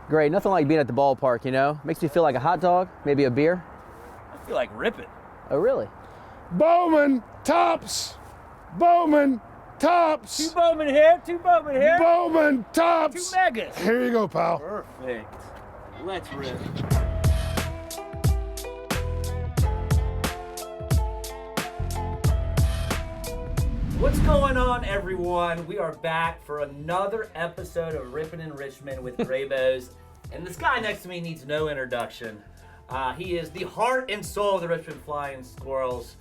Great. Nothing like being at the ballpark, you know? Makes me feel like a hot dog, maybe a beer. I feel like ripping. Oh, really? Bowman tops. Bowman tops. Two Bowman here, two Bowman here. Bowman tops. Two Megas. Here you go, pal. Perfect. Let's rip. What's going on, everyone? We are back for another episode of Ripping Richmond with Graybos. And this guy next to me needs no introduction. He is the heart and soul of the Richmond Flying Squirrels,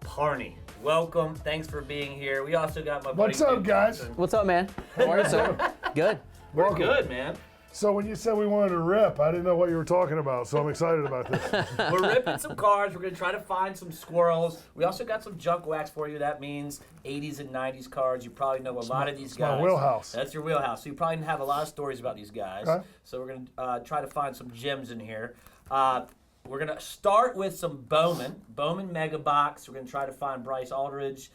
Parney. Welcome. Thanks for being here. We also got my buddy. What's up, guys? What's up, man? How are you, sir? Good. We're Welcome. good, man. So when you said we wanted to rip, I didn't know what you were talking about, so I'm excited about this. We're ripping some cards. We're going to try to find some squirrels. We also got some junk wax for you. That means 80s and 90s cards. You probably know a lot of these guys. My wheelhouse. That's your wheelhouse. So you probably have a lot of stories about these guys. Okay. So we're going to try to find some gems in here. We're going to start with some Bowman Mega Box. We're going to try to find Bryce Aldridge,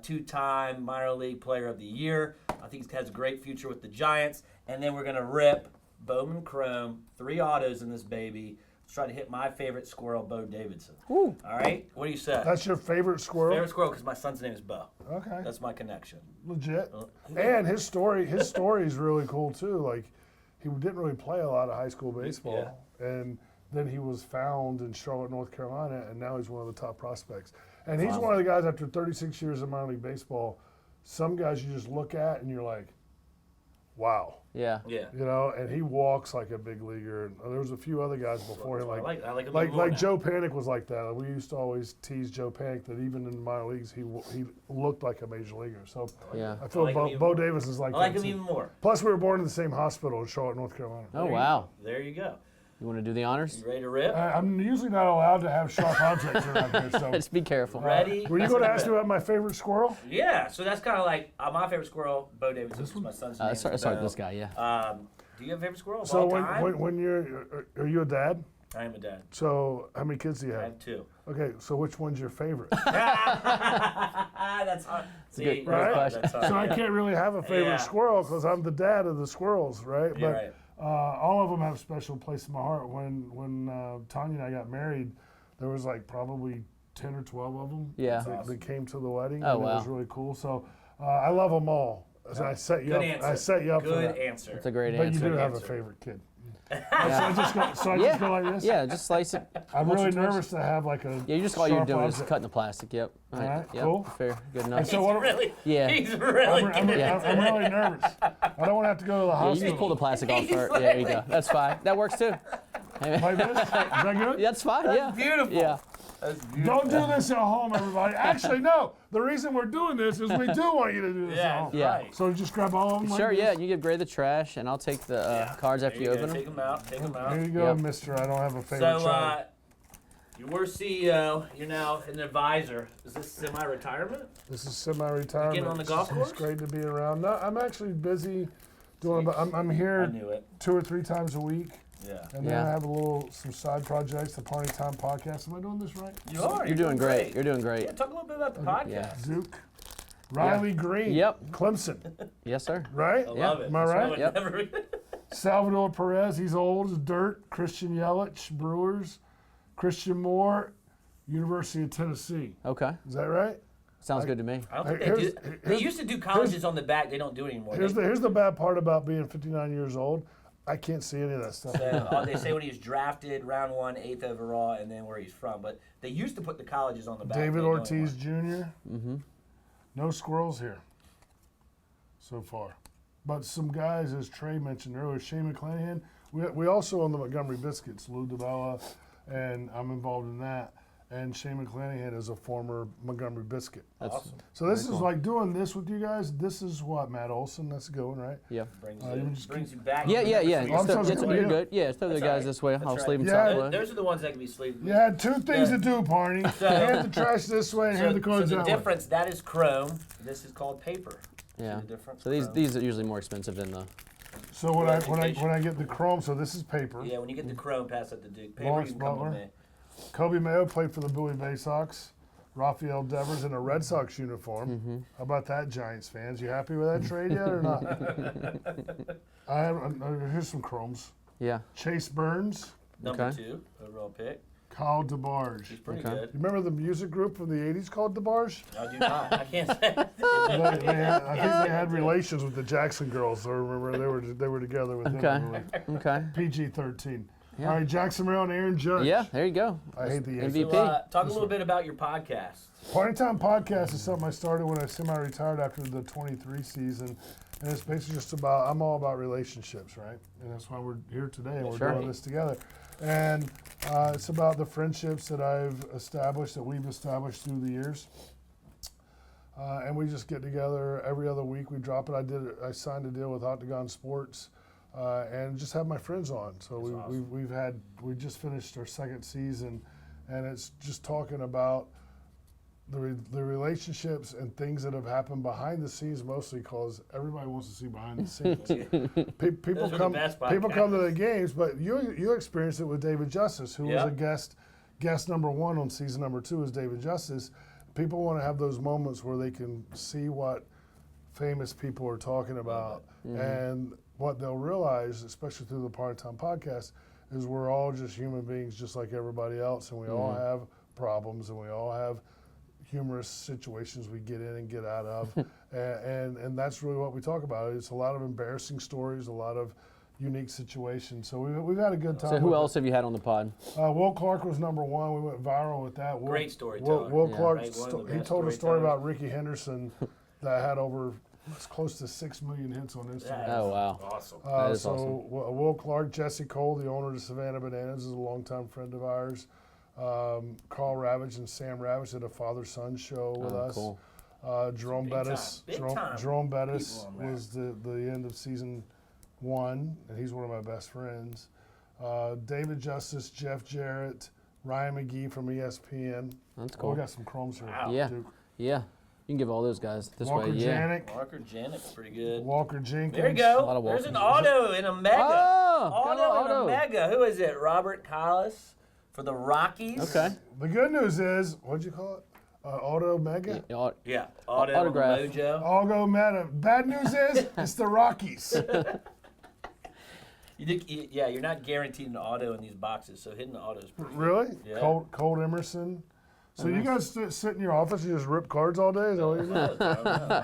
two-time minor league player of the year. I think he has a great future with the Giants. And then we're going to rip Bowman Chrome, 3 autos in this baby. Let's try to hit my favorite squirrel, Bo Davidson. Ooh. All right? What do you say? That's your favorite squirrel? Favorite squirrel because my son's name is Bo. Okay. That's my connection. Legit. And his story is really cool too. Like, he didn't really play a lot of high school baseball, and then he was found in Charlotte, North Carolina, and now he's one of the top prospects. And he's one of the guys, after 36 years of minor league baseball, some guys you just look at and you're like, wow. Yeah. Yeah. You know, and he walks like a big leaguer. And there was a few other guys before him, I like him like more now. Joe Panic was like that. We used to always tease Joe Panic that even in the minor leagues he looked like a major leaguer. So Yeah. I feel I like him even Bo more. Davis is like I like that him too. even more. Plus, we were born in the same hospital in Charlotte, North Carolina. Oh, wow. There you go. You want to do the honors? You ready to rip? I'm usually not allowed to have sharp objects around here. So, Just be careful. Ready? were you going to ask me about my favorite squirrel? Yeah. So that's kind of like my favorite squirrel, Bo Davidson. This is my son's name. Sorry, Bo. this guy, yeah. Do you have a favorite squirrel of So all time? when are you a dad? I am a dad. So how many kids do you I have? have 2. Okay, so which one's your favorite? That's hard. See, good Right? question. That's hard. So I can't really have a favorite Yeah. squirrel because I'm the dad of the squirrels, right? You're But right. all of them have a special place in my heart. When Tanya and I got married, there was like probably 10 or 12 of them Yeah. that came to the wedding. Oh, and wow. It was really cool. So I love them all. So I set you Good up. answer. I set you up for Good that. answer. That's a great But answer. you do have a answer. favorite kid. So I just go like this. Yeah, just slice it. I'm Once or really twice. nervous to have like a. Yeah, just all you're sharp doing is object. cutting the plastic. Yep. All right, Yep. cool. Fair. Good And enough. so He's what? really, Yeah. he's really I'm good. I'm really nervous. I don't want to have to go to the Yeah, you hospital. just pull the plastic off first. Yeah, there you go. That's fine. That works too. Like this? Is that good? That's fine. Yeah. Beautiful. Yeah. That's beautiful. Don't do this at home, everybody. Actually, no. The reason we're doing this is we do want you to do this at Yeah, home. Yeah. right. So just grab all of them. Sure. like Yeah. this? You give Gray the trash, and I'll take the cards after There you go. open Take them. them out. Take them out. Here you go, Yep. mister. I don't have a favorite So, child. you were CEO. You're now an advisor. Is this semi-retirement? This is semi-retirement. Getting on the golf course? It's great to be around. No, I'm actually busy doing. I'm I here knew it. 2 or 3 times a week, Yeah. and then Yeah. I have some side projects. The Parney Time podcast. Am I doing this right? You are. You're doing great. You're doing great. Yeah, talk a little bit about the podcast. Yeah. Zook, Riley Green. Yep. Clemson. Yes, sir. Right. I Yeah. love it. Am I That's why right? would Yep. never- Salvador Perez, he's old as dirt. Christian Yelich, Brewers. Christian Moore, University of Tennessee. Okay. Is that right? Sounds good to me. I don't think they Here's- do. They here's- used to do colleges on the back. They don't do it anymore. Here's They, the bad part about being 59 years old. I can't see any of that stuff. they say when he was drafted, round 1, 8th overall, and then where he's from. But they used to put the colleges on the back. David They don't Ortiz anymore. Jr. No squirrels here so far. But some guys, as Trey mentioned earlier, Shane McClanahan. We also own the Montgomery Biscuits, Lou DeBella, and I'm involved in that. And Shane McClanahan is a former Montgomery Biscuit. That's Awesome. So this is like doing this with you guys. This is what, Matt Olson, that's going, right? yeah. Brings, you you, just brings you back. Yeah. I'm so You're sorry. good. Yeah. Throw the That's guys all right. this way. That's I'll right. sleep them Yeah. top way. Those are the ones that can be sleeved. You had 2 things to do, Parney. hand the trash this way and hand the cards so the that way. difference, that is chrome. This is called paper. Yeah. See the difference? So these Chrome. these are usually more expensive than the. So when I get the chrome, so this is paper. Yeah, when you get the chrome, pass it to Duke. Paper, Lawrence you can come Butler. to me. Kobe Mayo played for the Bowie Bay Sox. Rafael Devers in a Red Sox uniform. How about that, Giants fans? You happy with that trade yet or not? Here's some chromes. Yeah. Chase Burns, Number Okay. 2 overall pick. Kyle DeBarge. He's pretty Okay. You good. remember the music group from the 80s called DeBarge? I do not. I can't say. I think they had relations with the Jackson girls. So I remember they were together with Okay. them. Okay. PG-13. Yeah. All right, Jackson Brown, Aaron Judge. Yeah, there you go. I hate the MVP. So, talk a little bit about your podcast. Party Time Podcast is something I started when I semi-retired after the 23 season. And it's basically just about, I'm all about relationships, right? And that's why we're here today and we're Sure. doing this together. And it's about the friendships that we've established through the years. And we just get together every other week. We drop it. I signed a deal with Octagon Sports and just have my friends on. So we just finished our second season, and it's just talking about the relationships and things that have happened behind the scenes, mostly because everybody wants to see behind the scenes. People Those are the come best to the games, but you experienced it with David Justice, who was a guest number 1 on season number 2 is David Justice. People want to have those moments where they can see what famous people are talking about, and what they'll realize, especially through the Party Time Podcast, is we're all just human beings, just like everybody else, and we all have problems, and we all have humorous situations we get in and get out of, and that's really what we talk about. It's a lot of embarrassing stories, a lot of unique situations. So we've had a good time. So who else have you had on the pod? Will Clark was number 1. We went viral with that. Great storyteller. Will Yeah. Clark, Right, one of the he best told a story storytellers. about Ricky Henderson that had over close to 6 million hits on Instagram. Yeah. Oh, wow. Awesome. That is so awesome. Will Clark, Jesse Cole, the owner of the Savannah Bananas, is a longtime friend of ours. Carl Ravage and Sam Ravage did a father-son show with us. Cool. Jerome Big time- Bettis. big time Jerome Bettis people on there. was the end of season 1, and he's one of my best friends. David Justice, Jeff Jarrett, Ryan McGee from ESPN. That's Oh, cool. we got some chromes here. Wow. Yeah. Duke. Yeah. You can give all those guys this Walker way. Yeah. Janik, Walker Janik's pretty good. Walker Jenkins. There you go. A lot of There's an Walkers. auto in a mega. Oh, got an auto in a auto. mega. Who is it? Robert Collis for the Rockies. Okay. The good news is, what'd you call it? Auto Mega? Yeah. Auto Autograph. Mojo. Auto Meta. Bad news is, it's the Rockies. Yeah, you're not guaranteed an auto in these boxes, so hitting the auto is pretty good. Really? Yeah. Colt Emerson. So you guys sit in your office and just rip cards all day? Is that what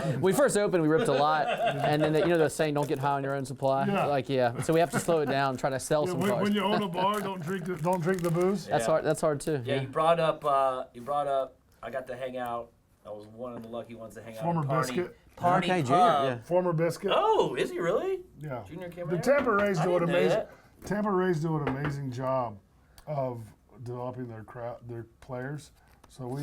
you do? We first opened, we ripped a lot, and then the saying, "Don't get high on your own supply." Yeah. Like, yeah. So we have to slow it down, try to sell some cars. When you own a bar, don't drink the booze. That's Yeah. hard. That's hard too. Yeah, you brought up. I got to hang out. I was one of the lucky ones to hang out. Former at Parney. Biscuit. Parney Okay, Junior, Pub. yeah. Former Biscuit. Oh, is he really? Yeah. Junior came The in? Tampa Rays I do an didn't know amazing. that. Tampa Rays do an amazing job of developing their players. So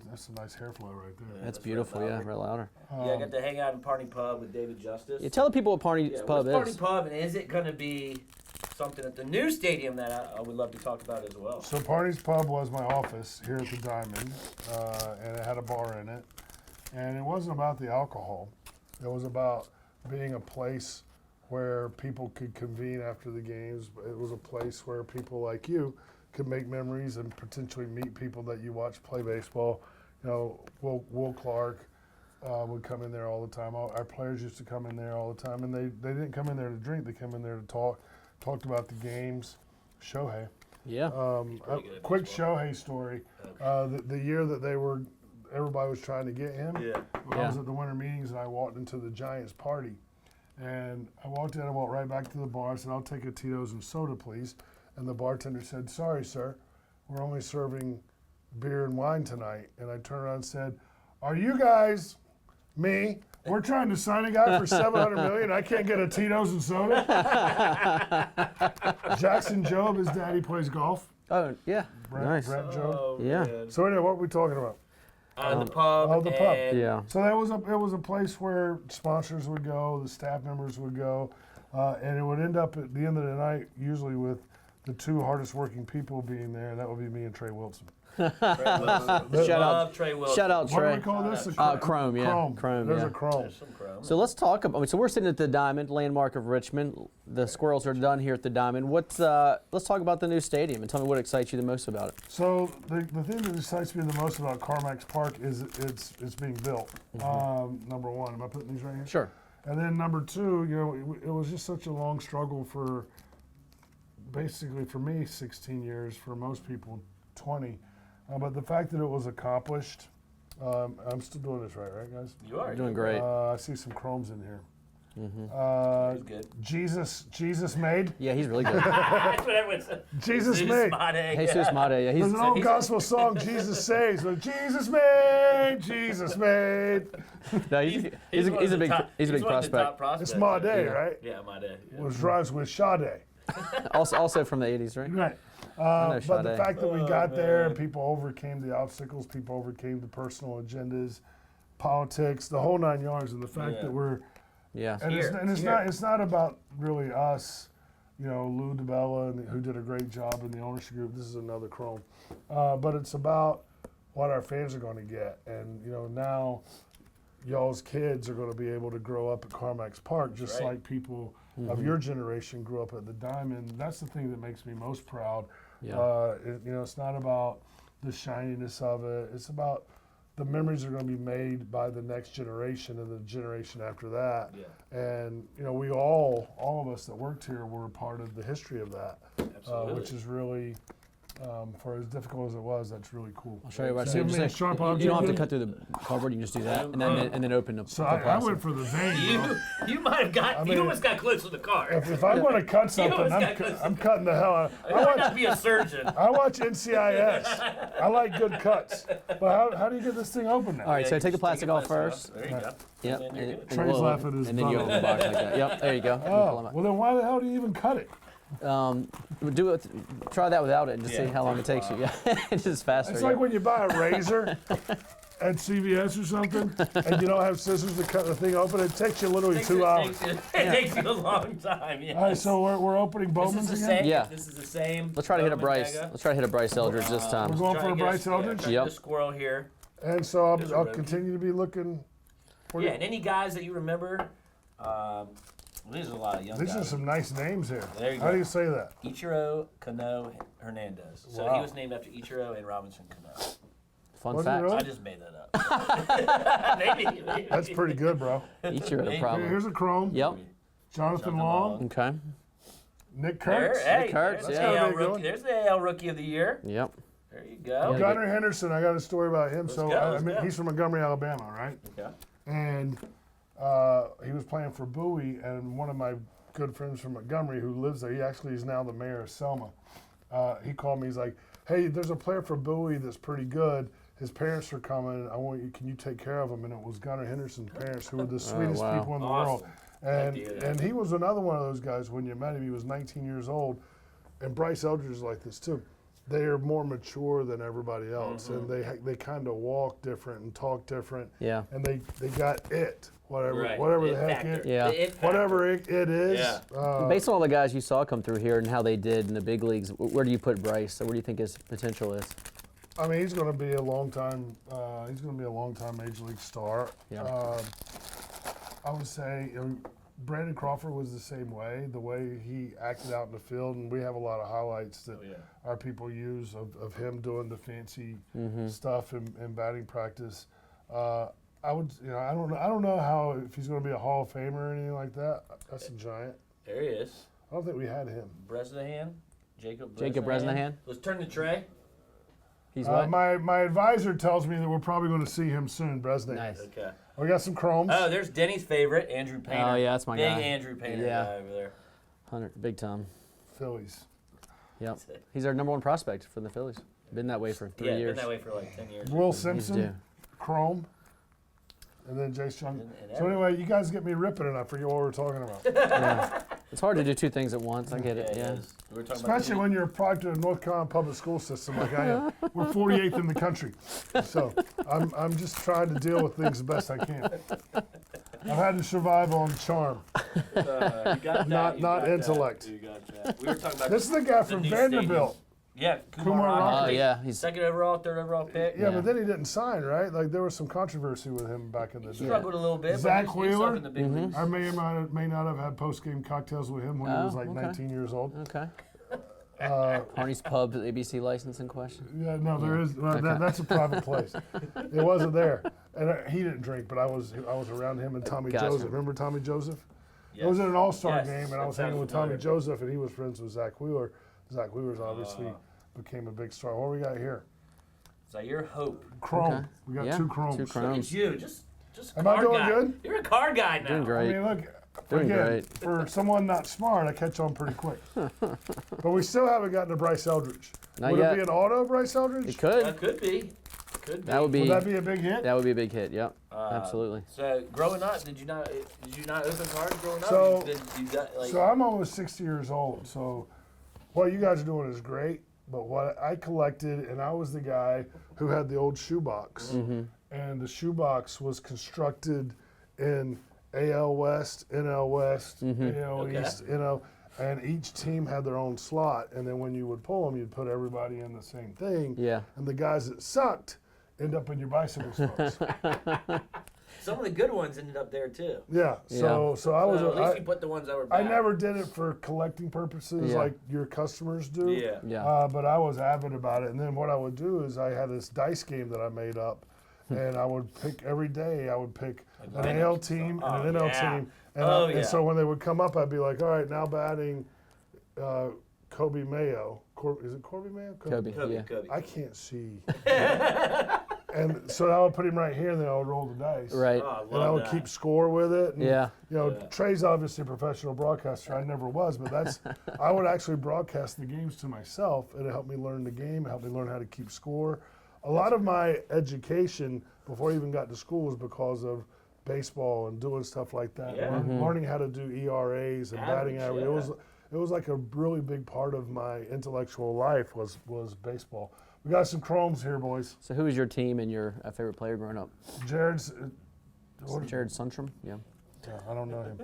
that's a nice hair flow right there. That's That's beautiful. right, Yeah, Valerie. real louder. Yeah, I got to hang out in Parney Pub with David Justice. Yeah, tell the people what Parney's Yeah, Pub what's is. Parney Pub, and is it going to be something at the new stadium that I would love to talk about as well? So Parney's Pub was my office here at the Diamond, and it had a bar in it. And it wasn't about the alcohol. It was about being a place where people could convene after the games. It was a place where people like you could make memories and potentially meet people that you watch play baseball. You know, Will Clark would come in there all the time. Our players used to come in there all the time, and they didn't come in there to drink. They come in there to talked about the games. Shohei. Yeah. pretty good at Quick baseball. Shohei story. The year that everybody was trying to get him. Yeah. I was at the winter meetings and I walked into the Giants party. And I walked in, I walked right back to the bar. I said, "I'll take a Tito's and soda, please." And the bartender said, "Sorry, sir, we're only serving beer and wine tonight." And I turned around and said, "Are you guys, me, we're trying to sign a guy for $700 million. I can't get a Tito's and soda." Jackson Jobe, his daddy plays golf. Oh, yeah. Nice. Brett Jobe. Oh, Yeah. man. So anyway, what are we talking about? The pub. the pub. and- Yeah. So it was a place where sponsors would go, the staff members would go, and it would end up at the end of the night usually with the 2 hardest working people being there. That would be me and Trey Wilson. Trey Wilson. Shout out- Love Trey Wilson. Shout out What do Trey. we call this? Chrome, yeah. Chrome, There's yeah. a Chrome. There's some chrome. So let's talk about. So we're sitting at the Diamond, landmark of Richmond. The Squirrels are done here at the Diamond. Let's talk about the new stadium and tell me what excites you the most about it. So the thing that excites me the most about CarMax Park is it's being built. Number one, am I putting these right here? Sure. And then number 2, it was just such a long struggle for basically for me 16 years, for most people 20. But the fact that it was accomplished, I'm still doing this right, guys? You are. You're doing great. I see some chromes in here. He's good. Jesus made. Yeah, he's really good. That's what everyone said. Jesus made. Jesus Mate. Yeah, he's There's an old gospel song, Jesus saves, but Jesus made, Jesus made. no, he's a big prospect. It's my day, yeah. right? Yeah, my day. Yeah. Which rhymes with Sade. Also from the 80s, right? Right. know But the Sade. fact that we got there and people overcame the obstacles, people overcame the personal agendas, politics, the whole 9 yards, and the fact that we're Yeah. and Here, it's not about really us, Lou DeBella, who did a great job in the ownership group. This is another chrome, but it's about what our fans are going to get, and now y'all's kids are going to be able to grow up at CarMax Park just like people of your generation grew up at the Diamond. That's the thing that makes me most proud. Yeah. It's not about the shininess of it. It's about the memories are going to be made by the next generation and the generation after that. Yeah. And we all of us that worked here were a part of the history of that, Absolutely. which is really, for as difficult as it was, that's really cool. I'll show you what I Give say. me a Just sharp you object. don't have to cut through the cardboard. You can just do that, and then open up. So the I plastic. went for the vein, bro. You might have got. mean, you almost got close to the car. If I'm going to cut something, almost I'm, got close. I'm cutting the hell out. You might not be a surgeon. I watch NCIS. I like good cuts. But how do you get this thing open now? All right, so Yeah, take the just plastic off plastic first. There you go. Yep. And then you're good. Trey's laughing at his And then you brother. open the box like that. Yep. There you go. Oh, well then why the hell do you even cut it? Do it. Try that without it and just see Yeah, how long it takes you. Yeah, it's just faster. It's yeah. like when you buy a razor at CVS or something, and you don't have scissors to cut the thing open. It takes you literally 2 hours. It takes you a long time. Yeah. All right, so we're opening This is Bowman's the again. same. Yeah. This is the same. Let's try to hit a Bowman Bryce. Mega. Let's try to hit a Bryce Eldridge this time. We're going Try for to a get Bryce us- Eldridge, try to Yep. get a squirrel here. and so There's a I'll rookie. continue to be looking. For Yeah, and any guys that you remember. There's a lot of young These guys. are some nice names here. There you How go. do you say that? Ichiro Kano Hernandez. So Wow. he was named after Ichiro and Robinson Kano. Fun Was it fact. really? I just made that up. maybe. That's pretty good, bro. Each year at a Hey, problem. Here's a Chrome. Yep. Jonathan Long, Okay. Nick There, Kurtz, hey, Kurtz, there's, yeah. the AL Big rookie, one. there's the AL Rookie of the Year. Yep. There you go. Yeah. Gunnar Henderson. I got a story about him. Let's So go, let's go. he's from Montgomery, Alabama, right? Yeah. And he was playing for Bowie, and one of my good friends from Montgomery who lives there, he actually is now the mayor of Selma. He called me. He's like, "Hey, there's a player for Bowie that's pretty good. His parents are coming. Can you take care of him?" And it was Gunnar Henderson's parents, who were the sweetest wow. people in the Awesome. world. And Heck yeah. and he was another one of those guys. When you met him, he was 19 years old. And Bryce Eldridge is like this too. They are more mature than everybody else, and they kind of walk different and talk different. Yeah. And they got it, whatever Right. whatever It the heck factor. it, Yeah. The it factor. whatever it is. Yeah. Based on all the guys you saw come through here and how they did in the big leagues, where do you put Bryce? Where do you think his potential is? I mean, he's going to be a long time. He's going to be a long time major league star. Yeah. I would say Brandon Crawford was the same way. The way he acted out in the field, and we have a lot of highlights that Oh, yeah. our people use of him doing the fancy stuff in batting practice. I would, I don't know how if he's going to be a Hall of Famer or anything like that. That's a giant. There he is. I don't think we had him. Bresnahan. Jacob Bresnahan. Let's turn to Trey. He's what? My advisor tells me that we're probably going to see him soon, Bresnahan. Nice. Okay. We got some chromes. Oh, there's Denny's favorite, Andrew Painter. Oh, yeah, that's my Big guy. Andrew Painter Yeah. guy over there. 100, big time. Phillies. Yep. He's our number one prospect for the Phillies. Been that way for 3 Yeah, years. been that way for like 10 years. Will He's Simpson, due. Chrome, and then Jace Chung. And So anyway, you guys get me ripping, and I forget what we're talking about. Yeah. It's hard to do two things at once. I get it. Yeah, Yeah. it is. We were talking Especially about when you're a product of the North Carolina public school system like I am. We're 48th in the country. So I'm just trying to deal with things the best I can. I've had to survive on charm. you got that, Not you got intellect. That, you got that. We were talking about This is the guy from new Vanderbilt. stadium. Yeah, Kumar Rocker. Rocker. Oh, yeah. He's Second overall, third overall pick. Yeah, Yeah. but then he didn't sign, right? Like there was some controversy with him back in the He day. struggled a little bit. Zach but he's up Wheeler? in the big leagues. I may not have had post-game cocktails with him when he Oh, was like okay. 19 years old. okay. Parney's Pub ABC license in question. Yeah, no, there is. Well, that's a private place. It wasn't there, and he didn't drink, but I was around him and Tommy Gotcha. Joseph. Remember Tommy Joseph? It was at an All-Star Yes, game, and that I was hanging sounds with Tommy familiar. Joseph, and he was friends with Zach Wheeler. Zach Wheeler's obviously became a big star. What do we got here? Zaire Hope. Chrome. Okay. We got Yeah, 2 chromes. two Look chromes. at you, just a Am I card doing guy. good? You're a card guy now. Doing I great. mean, look, Doing again, great. for someone not smart, I catch on pretty quick. But we still haven't gotten to Bryce Eldridge. Not Would yet. it be an auto, Bryce Eldridge? It could. That could be. Could be. That would be. Would that be a big hit? That would be a big hit. Yep. Absolutely. So growing up, did you not open cards growing up? So- you got, like, So I'm almost 60 years old. So what you guys are doing is great. But what I collected, and I was the guy who had the old shoebox. And the shoebox was constructed in AL West, NL West, AL Okay. East, and each team had their own slot. And then when you would pull them, you'd put everybody in the same thing. Yeah. And the guys that sucked end up in your bicycle spokes. some of the good ones ended up there too. Yeah. So I was. So at least I, you put the ones that were I bad. never did it for collecting purposes Yeah. like your customers do. Yeah. Yeah. But I was avid about it. And then what I would do is I had this dice game that I made up, and I would pick every day. I would pick an Like AL team oh, and an NL yeah. team. And, Oh, and yeah. so when they would come up, I'd be like, all right, now batting Kobe Mayo. Is it Corby Mayo? Kobe. Kobe, Yeah. Kobe. I can't see. And so I would put him right here, and then I would roll the dice. Right. Oh, I And I love would that. keep score with it. And, Yeah. You know, Yeah. Trey's obviously a professional broadcaster. I never was, but that's I would actually broadcast the games to myself, and it helped me learn the game. It helped me learn how to keep score. A lot of my education before I even got to school was because of baseball and doing stuff like that. Yeah. Learning how to do ERAs and batting Average, average. yeah. It was like a really big part of my intellectual life was baseball. We got some chromes here, boys. So who was your team and your favorite player growing up? Jared's. Jared Sundstrom. Yeah. I don't know him.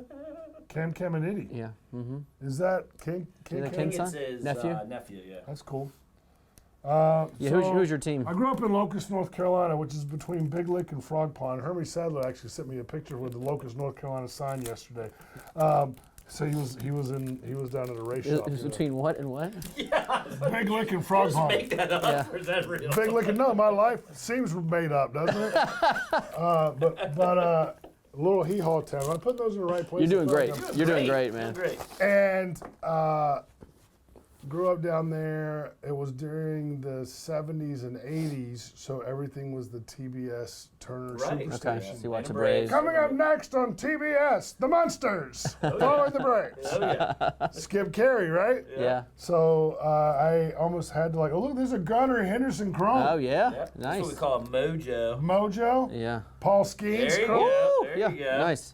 Cam Caminiti. Yeah. Mm-hmm. Is that King? Is that I King? think it's son? his Nephew? nephew, yeah. That's cool. Yeah. So Who's your team? I grew up in Locust, North Carolina, which is between Big Lick and Frog Pond. Hermie Sadler actually sent me a picture with the Locust, North Carolina sign yesterday. So he was down at a race shop. Is between what and what? Yeah. Big Lick and Frog Just Pond. make that up, Yeah. or is that real? Big Lick and no, my life seems made up, doesn't it? But little hee haw town. I'm putting those in the right place. You're doing I feel great. like I'm- You're doing great, man. Doing great. And grew up down there. It was during the 70s and 80s, so everything was the TBS Turner Right. Superstation. Okay. So you watch the And Braves. Coming up next on TBS, The Munsters, following the Braves. Oh yeah. Skip Carey, right? Yeah. So I almost had to like, oh look, there's a Gunnar Henderson Chrome. Oh yeah. Yep. That's Nice. what we call a mojo. Mojo, Yeah. Paul Skeens There you Chrome. go. Woo! There Yeah. you go. Nice.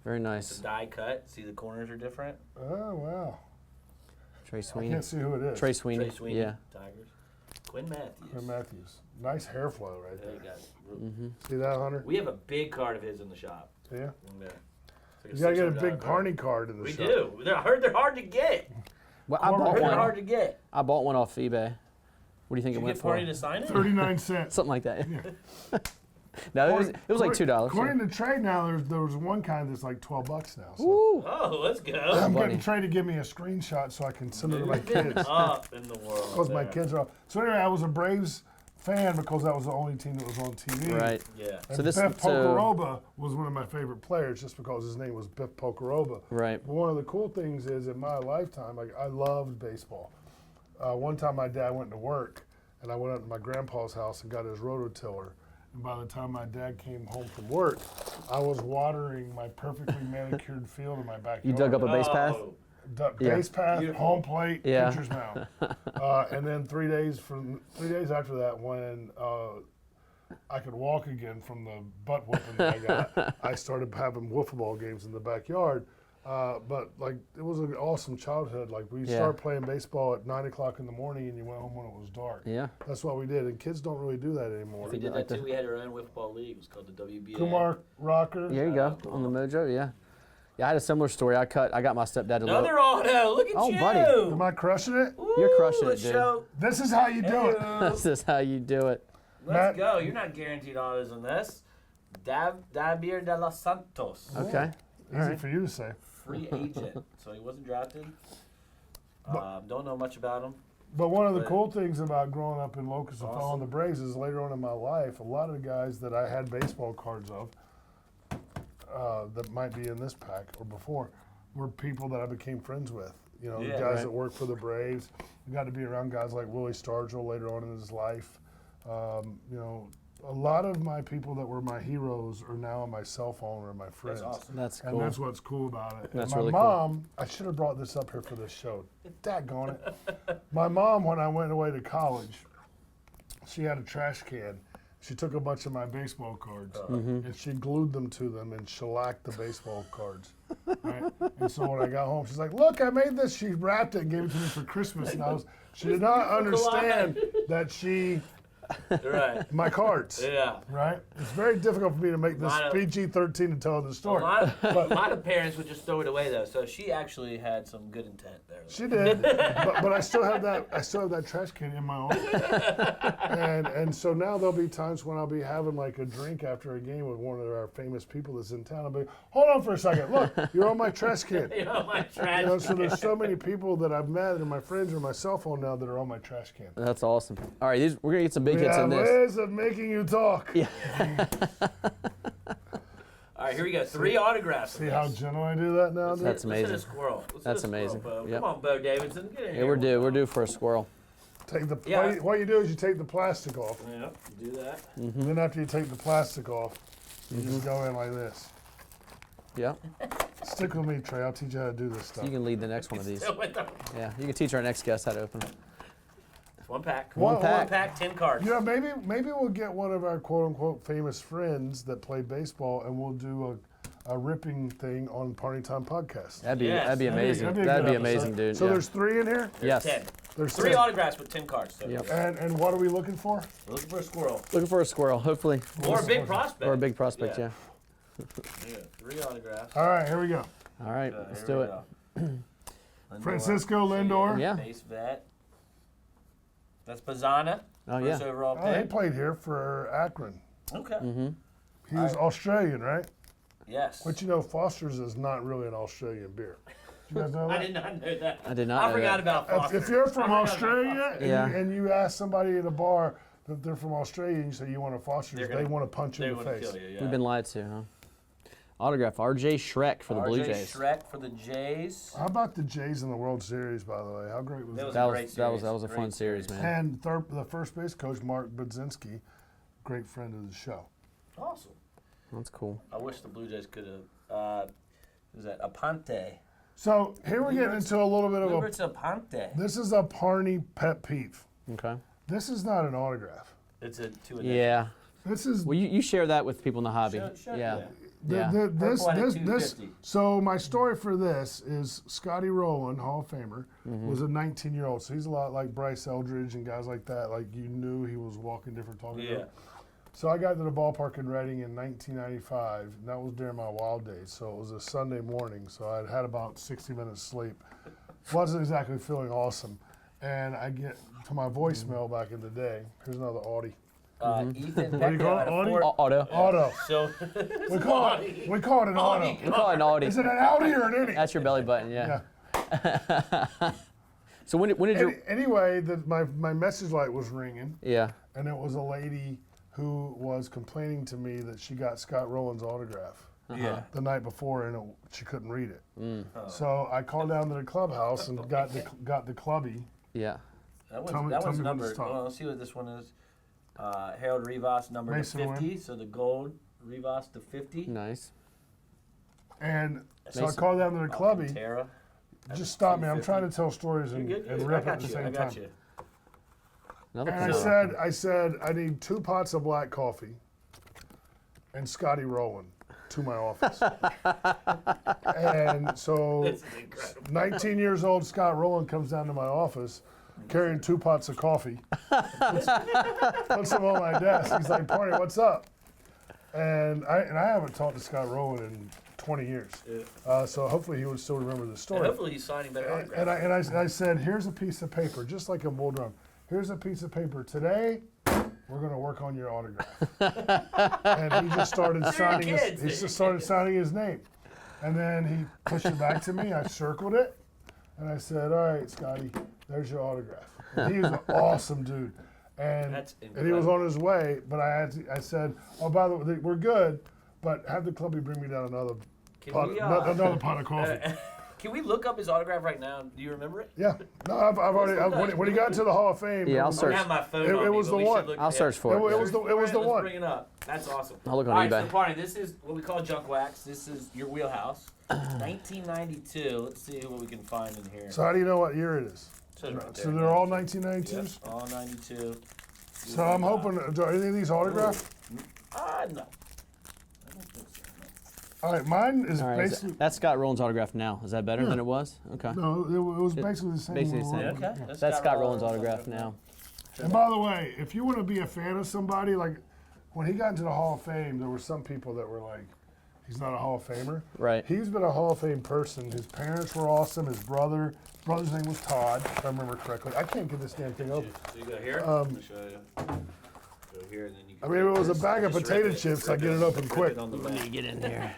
Very It's nice. a die cut. See the corners are different. Oh wow, Trey I Sweeney. can't see who it is. Trey Sweeney. Trey Sweeney. Yeah. Tigers. Quinn Matthews. Quinn Matthews. Nice hair flow right There you there. go. See that, Hunter? We have a big card of his in the shop. Yeah. Yeah. It's You gotta get a $600 big card. Parney card in the We shop. do. I heard they're hard to get. Well, I Or- I bought heard they're one. hard to get. I bought one off eBay. What do you think Did it you went get for? Parney to sign it? 39 cents. Something like that. No, it was like $2. According to Trey now, there was one kind that's like $12 now. So Woo. Oh, let's go. I'm Buddy. getting Trey to give me a screenshot so I can send it to my kids. Up in the world. Because my there. kids are up. So anyway, I was a Braves fan because that was the only team that was on TV. Right. Yeah. And So this- Biff so- Pocoroba was one of my favorite players just because his name was Biff Pocoroba. Right. But one of the cool things is in my lifetime, I loved baseball. One time my dad went to work and I went up to my grandpa's house and got his rototiller. And by the time my dad came home from work, I was watering my perfectly manicured field in my backyard. You dug up a base path? Oh, Base Yeah. path, Beautiful. home plate, Yeah. pitcher's mound. And then 3 days after that, when I could walk again from the butt whooping that I got, I started having wiffle ball games in the backyard. But like it was an awesome childhood. Like we Yeah. started playing baseball at 9 o'clock in the morning, and you went home when it was dark. Yeah. That's what we did, and kids don't really do that anymore. we did like that the- too. We had our own wiffle ball league. It was called the WBA. Kumar Rocker. There you go. On the Mojo. Yeah. Yeah. I had a similar story. I got my stepdad to Another auto. Look at Oh, you. buddy. Am I crushing it? You're crushing it, let's dude. show- This is how you do it. Hey-o. This is how you do it. Let's Matt- go. You're not guaranteed autos on this. Dabir de los Santos. Okay. Easy All right. for you to say. Free agent. So he wasn't drafted. Don't know much about him. But one of the But- cool things about growing up in Locust and Awesome. following the Braves is later on in my life, a lot of the guys that I had baseball cards of that might be in this pack or before were people that I became friends with. You know, Yeah, guys right. that work for the Braves. I got to be around guys like Willie Stargell later on in his life. You know, a lot of my people that were my heroes are now on my cell phone or my friends. That's awesome. That's And cool. that's what's cool about it. That's and my really cool. mom, I should have brought this up here for this show. Daggone it. My mom, when I went away to college, she had a trash can. She took a bunch of my baseball cards and she glued them to them and shellacked the baseball cards. Right? And so when I got home, she's like, "Look, I made this." She wrapped it and gave it to me for Christmas. And she did not understand that Right. my cards. Yeah. Right? It's very difficult for me to make this Lot of- PG-13 and tell the A story. lot of parents would just throw it away though, so she actually had some good intent there. She did, but I still have that. I still have that trash can in my office, and so now there'll be times when I'll be having like a drink after a game with one of our famous people that's in town. I'll be, hold on for a second. Look, you're on my trash can. You know, my trash. You know, so there's so many people that I've met and my friends or my cell phone now that are on my trash can. That's awesome. All right, we're gonna get some big hits Yeah, in this. ways of making you talk. Yeah. All right, here we go. 3 autographs. See how gentle I do that now, dude? That's Let's hit amazing. a squirrel. Let's That's hit a squirrel, amazing. Bo. Yep. Come on, Bo Davidson. Get in Yeah, here. we're due for a squirrel. Take the Yeah. what you do is you take the plastic off. Yeah, do that. Mm-hmm. Then after you take the plastic off, you just go in like this. Yeah. Stick with me, Trey. I'll teach you how to do this stuff. You can lead the next one of these. Still with them. Yeah, you can teach our next guest how to open them. It's 1 pack. One pack. 1 pack, 10 cards. You know, maybe we'll get one of our quote unquote famous friends that play baseball, and we'll do a ripping thing on Parney Time podcast. That'd be Yes. amazing. That'd be a That'd good be episode. amazing, dude. So yeah. there's 3 in here. Yes. 10. There's 3 10. autographs with 10 cards. So Yep. And what are we looking for? we're looking for a squirrel. Looking for a squirrel, hopefully, Or a big prospect. or a big prospect. Yeah. Yeah, 3 autographs. All right, here we go. All right, Let's let's do it. Francisco Lindor. Yeah. Base vet. That's Bazzana. Oh First yeah. overall Oh, he pick. played here for Akron. Okay. Mm-hmm. He was Australian, right? Yes. But you know, Foster's is not really an Australian beer. You guys know that? I did not know that. I did not I know forgot that. about Foster. If you're from I forgot about Australia Foster. Yeah. and you ask somebody at a bar that they're from Australia and you say you want a Foster's, They're they gonna- want to punch you They in the want to face. kill you, yeah. We've been lied to, huh? Autograph RJ Shrek for the Blue RJ Jays. Shrek for the Jays. How about the Jays in the World Series, by the way? How great was That that? was That a was great that was a series. fun Great series, man. And the first base coach, Mark Budzinski, great friend of the show. Awesome. That's cool. I wish the Blue Jays could have. Who's that? Aponte. So here we're getting into a little bit of a. Remember, it's Aponte. This is a Parney pet peeve. Okay. This is not an autograph. It's a 2 Yeah. This is Well, you share that with people in the hobby. Show- yeah. yeah. Yeah. this Purple at a this. 250. So my story for this is Scotty Rowland, Hall of Famer, Mm-hmm. was a 19-year-old. So he's a lot like Bryce Eldridge and guys like that. Like you knew he was walking different, talking. Yeah. different. So I got to the ballpark in Reading in 1995, and that was during my wild days. So it was a Sunday morning, so I'd had about 60 minutes sleep. Wasn't exactly feeling awesome. And I get to my voicemail back in the day. Here's another Audi. Ethan What do you call it, Pecco. Audi? Auto. Auto. So We call it an auto. We call it an Audi. Is it an Audi or an Indy? That's your belly button, yeah. So when did your Anyway, my message light was ringing, yeah. and it was a lady who was complaining to me that she got Scott Rowland's autograph yeah. the night before, and she couldn't read it. Mm. So I called down to the clubhouse and got the clubby. Yeah. That Tell me was when number. to stop. Well, let's see what this one is. Harold Rivas number to Mason 50. Wynn. So the gold Rivas to 50. Nice. And so I Mason. called down to the clubby. Alcantara. Just stop me. I'm trying to tell stories and, You're good. and I rip got at the you. same I got time. you. Another And player. I said, I need 2 pots of black coffee and Scotty Rowland to my office. And so This is incredible. 19 years old Scott Rowland comes down to my office carrying 2 pots of coffee. Puts them on my desk. He's like, Parney, what's up? And I haven't talked to Scott Rowland in 20 years. So hopefully he would still remember the And story. hopefully he's signing better autographs. And I said, here's a piece of paper, just like a bull drum. Here's a piece of paper. Today, we're going to work on your autograph. And he just started signing his name. And then he pushed it back to me. I circled it. And I said, all right, Scotty, there's your autograph. And he was an awesome dude. And That's he was on his way, but I said, oh, by the way, we're good, but have the clubby bring me down another Can pot, we, another pot of coffee. Can we look up his autograph right now? Do you remember it? Yeah. No, I've already. When he got to the Hall of Fame, Yeah, I'll I don't search. have my phone. It on me, was but the we should one. look I'll at search for It it. was the Let's one. bring it up. That's awesome. I'll look on All right, eBay. so Parney, this is what we call junk wax. This is your wheelhouse. 1992. Let's see what we can find in here. So how do you know what year it is? So right So there, they're all 92. 1992s. Yep, all 92. So I'm hoping. Are any of these autographed? No. I don't think so. All right, mine is All right, basically. that's Scott Rowland's autograph now. Is that better than it was? Okay. No, it was basically the same. basically the one. same. Yeah, okay. That's Scott Rowland's autograph now. And by the way, if you want to be a fan of somebody, like when he got into the Hall of Fame, there were some people that were like, he's not a Hall of Famer. Right. He's been a Hall of Fame person. His parents were awesome. His brother's name was Todd, if I remember correctly. I can't get this damn thing open. So you go here. Let me show you. Go here, and then you I can mean, if it was a just bag of rip potato it, chips, rip I'd get it open rip quick. on the Let me back. get in here.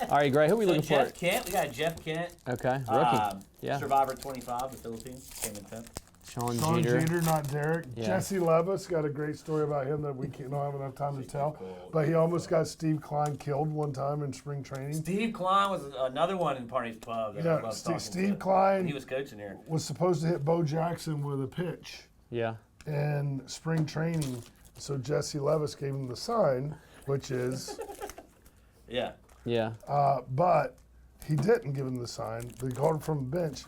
All right, Gray, who are we So looking Jeff for? Kent, we got Jeff Kent. Okay, rookie. Yeah. Survivor 25, the Philippines, came in 10th. Sean Sean Jeter. Jeter, not Derek. Yeah. Jesse Levis got a great story about him that we don't have enough time to tell. But he almost got Steve Klein killed one time in spring training. Steve Klein was another one in Parney's pub. That I Yeah, love talking Steve to. Klein He was coaching here. was supposed to hit Bo Jackson with a pitch Yeah. in spring training. So Jesse Levis gave him the sign, which is, Yeah. Yeah. but he didn't give him the sign. They called him from the bench.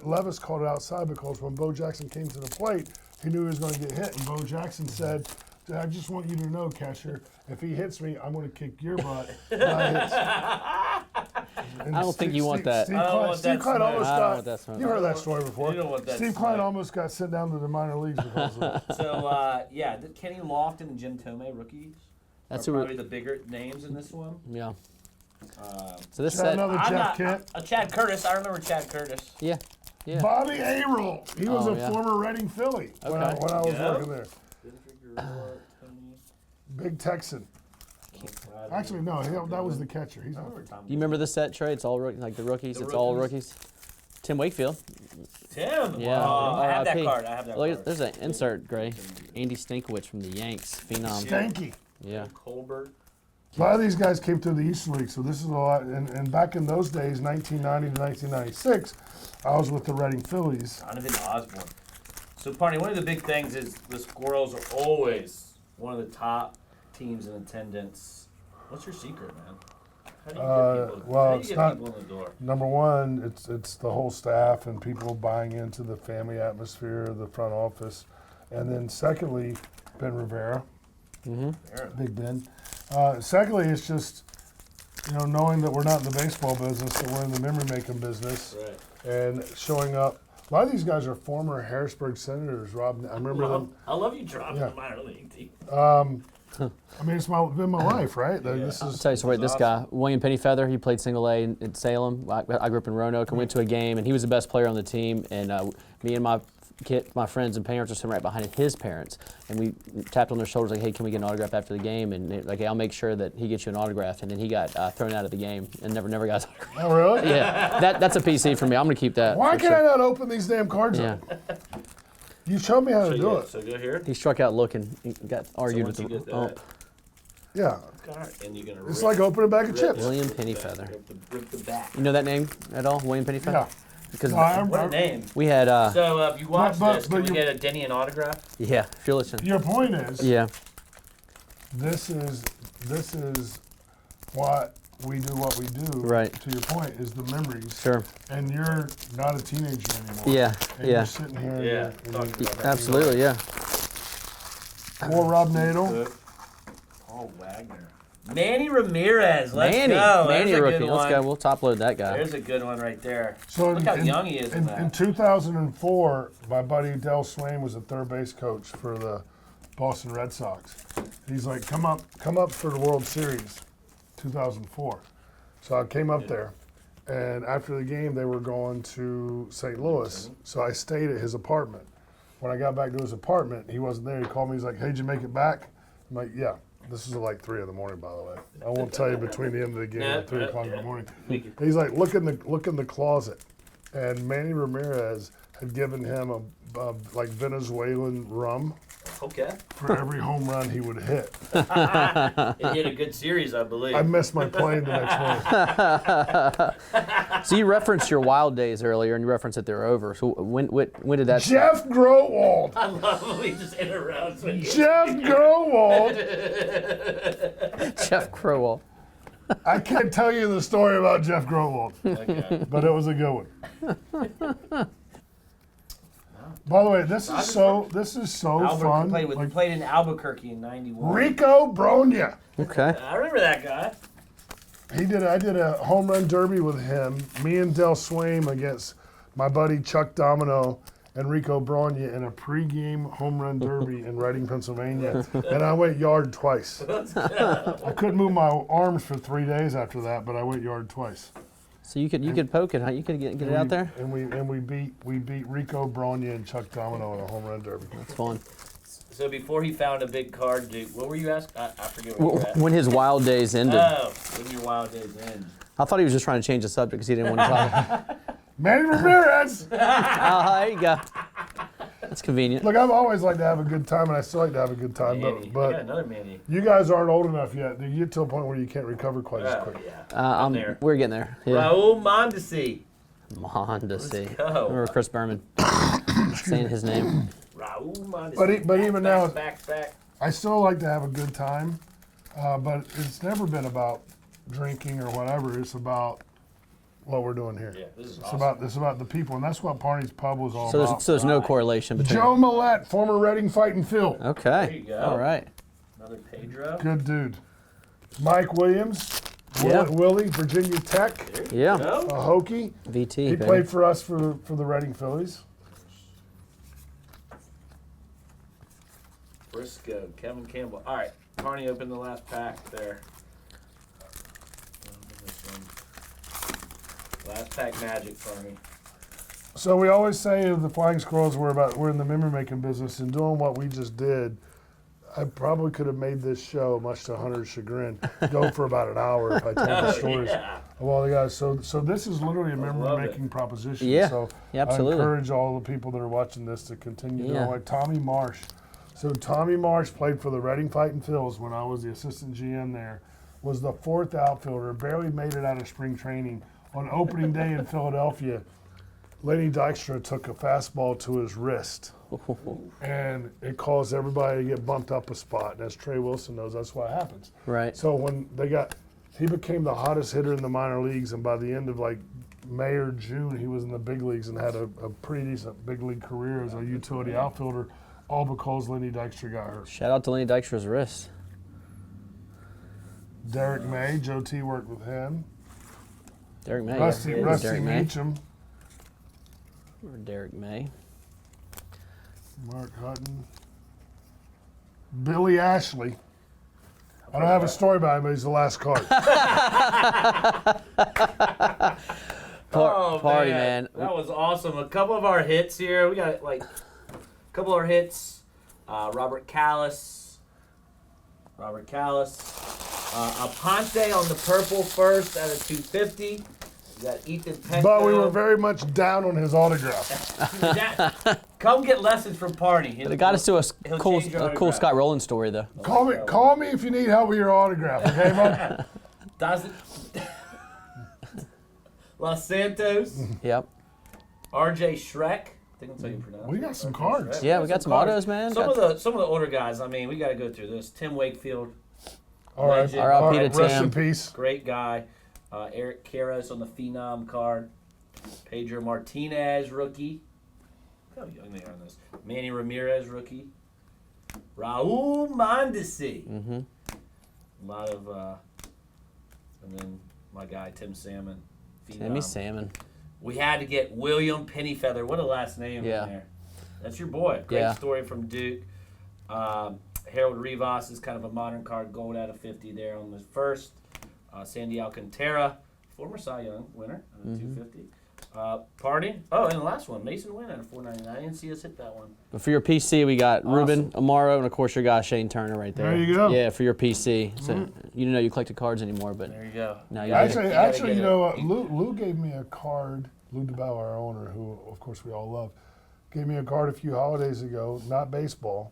Levis called it outside because when Bo Jackson came to the plate, he knew he was going to get hit. And Bo Jackson said, I just want you to know, catcher, if he hits me, I'm going to kick your butt. I don't think you want that. Steve I don't Klein, want Steve that Klein smoke. almost I don't got, want that smoke. you heard that story before. You don't want that Steve Klein smoke. almost got sent down to the minor leagues because of it. So, yeah, Kenny Lofton and Jim Tomei, rookies. That's are who. probably the bigger names in this one. Yeah. Um, So this Shout set. another I'm Jeff not, Kent. Chad Curtis. I remember Chad Curtis. Yeah. Yeah. Bobby Arroll. He was Oh, a yeah. former Reading Philly when I Okay. was Yeah. working there. Big Texan. Actually, no, that was the catcher. He's not. Do you remember the set, Trey? It's all like the rookies. The It's all rookies. rookies. Tim Wakefield. Tim. Yeah. Oh, I have that RIP. card. I have that Look, card. there's an insert, Gray. Andy Stankiewicz from the Yanks, phenom. Stanky. Yeah. Colbert. A lot of these guys came through the Eastern League, so this is a lot. And back in those days, 1990 to 1996, I was with the Reading Phillies. Donovan Osborne. So, Parney, one of the big things is the Squirrels are always one of the top teams in attendance. What's your secret, man? How do you get people, well, how do you it's get not- people in the door? Number one, it's the whole staff and people buying into the family atmosphere of the front office. And then secondly, Ben Rivera, There. Big Ben. Secondly, it's just, knowing that we're not in the baseball business, that we're in the memory making business Right. and showing up. A lot of these guys are former Harrisburg Senators, Rob. I remember them. I love you dropping Yeah. the minor league team. I mean, it's been my life, right? This I'll is tell you a story. This awesome. guy, William Pennyfeather, he played single A in Salem. I grew up in Roanoke and went to a game, and he was the best player on the team. And me and my friends and parents were sitting right behind his parents, and we tapped on their shoulders like, "Hey, can we get an autograph after the game?" And they're like, "Hey, I'll make sure that he gets you an autograph." And then he got thrown out of the game and never got his autograph. Oh, really? Yeah, that's a PC for me. I'm gonna keep that. Why for can sure. I not open these damn cards Yeah, up? You showed me how to do it. So go here. he struck out looking. He got argued once with you the get ump. Yeah. And you're gonna It's rip, like opening a bag of rip chips. William the Pennyfeather. back, rip the back. You know that name at all, William Pennyfeather? Yeah. Because No, I- What a name. we had So if you watch But- this, but can we you- get a Denny an autograph? yeah, if you're listening. Your point is, Yeah, this is why we do what we do. Right. To your point, is the memories. sure. And you're not a teenager anymore. Yeah, And yeah. You're sitting here. Yeah, And talking you're, about that. Absolutely, yeah. more Rob Nadel. Paul Wagner. Manny Ramirez. Let's Manny, go. Manny There's a rookie. good Let's one. go. We'll top load that guy. There's a good one right there. So Look how young he is in that. In 2004, my buddy Del Swain was a third base coach for the Boston Red Sox. He's like, come up for the World Series, 2004. So I came up there, and after the game, they were going to St. Louis. So I stayed at his apartment. When I got back to his apartment, he wasn't there. He called me. He's like, "Hey, did you make it back?" I'm like, "Yeah." This is like 3 in the morning, by the way. I won't tell you between the end of the game and 3 o'clock in the morning. He's like, look in the closet, and Manny Ramirez had given him a like Venezuelan rum Okay. for every home run he would hit. He hit a good series, I believe. I missed my plane the next morning. So you referenced your wild days earlier, and you referenced that they're over. So when did that? Jeff Growald. I love when we just interrupt. Jeff Growald. Jeff Crowell. I can't tell you the story about Jeff Growald, Okay. but it was a good one. By the way, this is so fun. We Like, played in Albuquerque in '91. Rico Bronya. Okay. I remember that guy. I did a home run derby with him. Me and Del Swaim against my buddy Chuck Domino and Rico Bronya in a pregame home run derby in Reading, Pennsylvania. And I went yard twice. I couldn't move my arms for 3 days after that, but I went yard twice. So you could poke it, huh? You could get it out there. And we beat Rico Bronya and Chuck Domino in a home run derby. That's fun. So before he found a big card, dude, what were you asking? I forget what you were asking. When his wild days ended. Oh, when your wild days end. I thought he was just trying to change the subject because he didn't want to talk. Manny Ramirez! Oh, there you go. That's convenient. Look, I've always liked to have a good time, and I still like to have a good time, Manny. I got but another Manny. you guys aren't old enough yet. You get to a point where you can't recover quite as Oh, quick. yeah. I'm there. We're getting there. Yeah. Raul Mondesi. Mondesi. go. I remember Chris Berman saying his name. Raul Mondesi. But even now, Back. I still like to have a good time, but it's never been about drinking or whatever. It's about what we're doing here. Yeah, this is It's awesome. about the people, and that's what Parney's Pub was all So about. there's no correlation between. Joe Millette, former Reading Fighting Phil. Okay. There you go. All right. Another Pedro. Good dude. Mike Williams, Yeah. Willie, Virginia Tech, Yeah. No? a Hokie. VT. He baby. played for us for the Reading Phillies. Briscoe, Kevin Campbell. All right, Parney opened the last pack there. This one. Last pack magic, Parney. So we always say of the Flying Squirrels, we're in the memory making business, and doing what we just did. I probably could have made this show, much to Hunter's chagrin, go for about an hour if I told the stories Yeah. of all the guys. So this is literally a love memory making proposition. Yeah. So Yeah, absolutely. I encourage all the people that are watching this to continue Yeah. doing like Tommy Marsh. So Tommy Marsh played for the Reading Fighting Phils when I was the assistant GM there. Was the fourth outfielder, barely made it out of spring training. On opening day in Philadelphia, Lenny Dykstra took a fastball to his wrist, and it caused everybody to get bumped up a spot. And as Trey Wilson knows, that's what happens. Right. So when he became the hottest hitter in the minor leagues, and by the end of like May or June, he was in the big leagues and had a pretty decent big league career as a utility outfielder, all because Lenny Dykstra got hurt. Shout out to Lenny Dykstra's wrist. Derek May, Joe T worked with him. Derek May. Rusty Derek May. Meacham, Or Derek May. Mark Hutton, Billy Ashley. I don't have a story about him, but he's the last card. Party, man. That was awesome. A couple of our hits here. We got like a couple of our hits. Robert Callis. Aponte on the purple first at a 250. We got Ethan Petco. But we were very much down on his autograph. Come get lessons from Parney. But it got us to He'll cool change your cool autograph. Scott Rowland story, though. Call me if you need help with your autograph, okay, bud? Los Santos. Yep. RJ Shrek. I think that's how you pronounce it. We got some RJ cards. Shrek. Yeah, we got some cards. autos, man. Some of the older guys. I mean, we got to go through this. Tim Wakefield. All right. Legend. R.I.P. All to right. Rest in Tim. peace. Great guy. Eric Karros on the Phenom card. Pedro Martinez, rookie. Look how young they are on this. Manny Ramirez, rookie. Raul Mondesi. Mm-hmm. A lot of, and then my guy, Tim Salmon. Timmy Phenom. Salmon. We had to get William Pennyfeather. What a last name Yeah. in there. That's your boy. Great Yeah. story from Duke. Harold Rivas is kind of a modern card, gold out of 50 there on the first. Sandy Alcantara, former Cy Young winner on the 250. Party. Oh, and the last one, Mason Wynn at a 499. I didn't see us hit that one. But for your PC, we got Ruben Amaro and, of course, your guy Shane Turner right there. There you go. Yeah, for your PC. So you didn't know you collected cards anymore, but There you go. now you Actually, gotta get you know it. what? Lou gave me a card. Lou DeBow, our owner, who of course we all love, gave me a card a few holidays ago. Not baseball,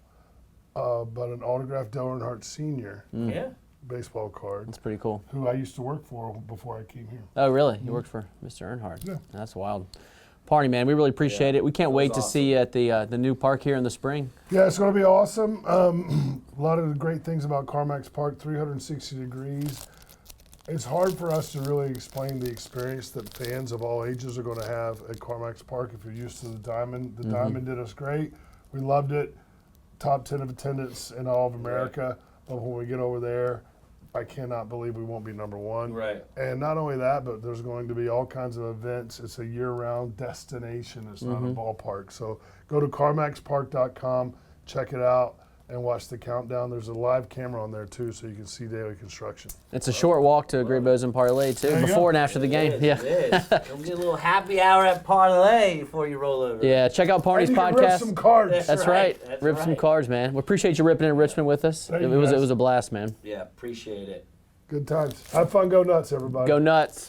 but an autographed Dale Earnhardt Sr. Yeah. baseball card, That's pretty cool. who I used to work for before I came here. Oh, really? You worked for Mr. Earnhardt? Yeah. That's wild. Parney, man, we really appreciate it. We can't wait to awesome. see you at the new park here in the spring. Yeah, it's going to be awesome. A lot of the great things about CarMax Park, 360 degrees. It's hard for us to really explain the experience that fans of all ages are going to have at CarMax Park if you're used to the Diamond. The Diamond did us great. We loved it. Top 10 of attendance in all of America. But when we get over there, I cannot believe we won't be number one. Right. And not only that, but there's going to be all kinds of events. It's a year-round destination. It's not a ballpark. So go to CarMaxPark.com, check it out, and watch the countdown. There's a live camera on there, too, so you can see daily construction. It's a short walk to Great Bows and Parlay, too, There you before go. and after the game. It Yeah. is. Come get a little happy hour at Parlay before you roll over. Yeah, check out Parney's And you can rip podcast. some cards. That's right. right. That's Rip some right. cards, man. We appreciate you ripping in Richmond with us. Thank It you, was guys. a blast, man. Yeah, appreciate it. Good times. Have fun. Go nuts, everybody. Go nuts.